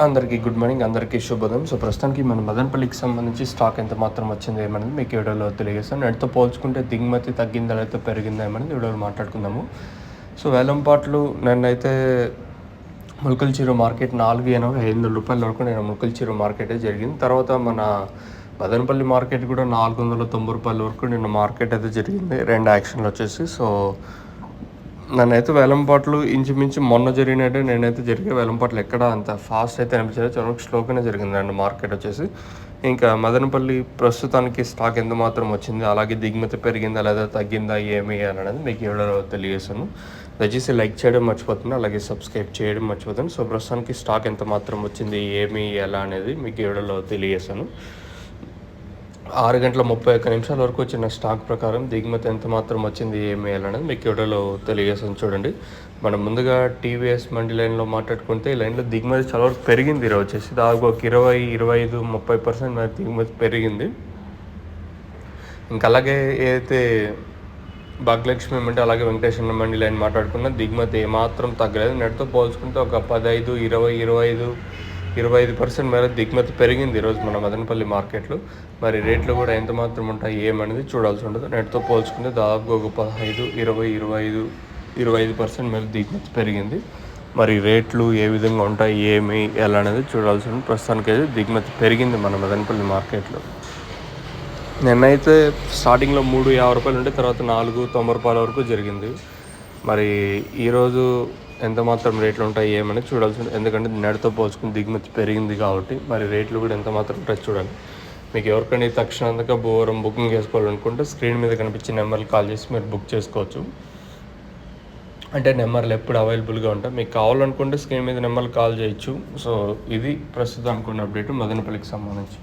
అందరికీ good morning, అందరికీ శుభోదయం. సో ప్రస్తుతానికి మన మదనపల్లికి సంబంధించి స్టాక్ ఎంత మాత్రం వచ్చింది ఏమనేది మీకు వీడియోలో తెలియజేస్తాను. నేటితో పోల్చుకుంటే దిగుమతి తగ్గిందా లేకపోతే పెరిగిందా ఏమనేది వీడియోలో మాట్లాడుకుందాము. సో వేలంపాట్లు నన్నైతే ములకల చెరువు మార్కెట్ 480 రూపాయల వరకు నేను ములకల చెరువు మార్కెటే జరిగింది. తర్వాత మన మదనపల్లి మార్కెట్ కూడా 490 రూపాయల వరకు నిన్న మార్కెట్ అయితే జరిగింది, రెండు యాక్షన్లు వచ్చేసి. సో నన్నైతే వేలంపాట్లు ఇంచుమించు మొన్న జరిగినట్టే నేనైతే జరిగే వేలంపాట్లు ఎక్కడ అంత ఫాస్ట్ అయితే అనిపించలేదు, చాలా స్లోగానే జరిగిందండి మార్కెట్ వచ్చేసి. ఇంకా మదనపల్లి ప్రస్తుతానికి స్టాక్ ఎంత మాత్రం వచ్చింది, అలాగే దిగుమతి పెరిగిందా లేదా తగ్గిందా ఏమి అనేది మీకు వీడియోలో తెలియజేస్తాను. దయచేసి లైక్ చేయడం మర్చిపోతుంది, అలాగే సబ్స్క్రైబ్ చేయడం మర్చిపోతుంది. సో ప్రస్తుతానికి స్టాక్ ఎంత మాత్రం వచ్చింది ఏమి ఎలా అనేది మీకు వీడియోలో తెలియజేస్తాను. 6:31 వరకు వచ్చిన స్టాక్ ప్రకారం దిగుమతి ఎంత మాత్రం వచ్చింది ఏమి అనేది మీకు వీడియోలో తెలియజేస్తాను. చూడండి, మనం ముందుగా టీవీఎస్ మండి లైన్లో మాట్లాడుకుంటే ఈ లైన్లో దిగుమతి చాలా వరకు పెరిగింది. ఈరోజు వచ్చేసి దాదాపు ఒక 20-25-30% మన దిగుమతి పెరిగింది. ఇంకా అలాగే ఏదైతే భాగ్యలక్ష్మి మండి అలాగే వెంకటేశ్వర మండి లైన్ మాట్లాడుకున్న దిగుమతి ఏమాత్రం తగ్గలేదు. నెట్తో పోల్చుకుంటే ఒక 15, 20, 25% మేర దిగుమతి పెరిగింది ఈరోజు మన మదనపల్లి మార్కెట్లో. మరి రేట్లు కూడా ఎంత మాత్రం ఉంటాయి ఏమనేది చూడాల్సి ఉంటుంది. నెట్తో పోల్చుకుంటే దాదాపుగా ఒక 15, 20, 25% మేర దిగుమతి పెరిగింది. మరి రేట్లు ఏ విధంగా ఉంటాయి ఏమి ఎలా అనేది చూడాల్సి ఉంటుంది. ప్రస్తుతానికైతే దిగుమతి పెరిగింది మన మదనపల్లి మార్కెట్లో. నిన్నైతే స్టార్టింగ్లో 350 రూపాయలు ఉంటే తర్వాత 490 రూపాయల వరకు జరిగింది. మరి ఈరోజు ఎంత మాత్రం రేట్లు ఉంటాయి ఏమని చూడాల్సి ఉంటుంది, ఎందుకంటే నెడతో పోల్చుకుని దిగుమతి పెరిగింది కాబట్టి. మరి రేట్లు కూడా ఎంత మాత్రం ఉంటాయి చూడండి. మీకు ఎవరికైనా తక్షణంగా భూవరం బుకింగ్ చేసుకోవాలనుకుంటే స్క్రీన్ మీద కనిపించే నెంబర్లు కాల్ చేసి మీరు బుక్ చేసుకోవచ్చు. అంటే నెంబర్లు ఎప్పుడు అవైలబుల్గా ఉంటాయి, మీకు కావాలనుకుంటే స్క్రీన్ మీద నెంబర్లు కాల్ చేయొచ్చు. సో ఇది ప్రస్తుతం అనుకున్న అప్డేట్ మదనపల్లికి సంబంధించి.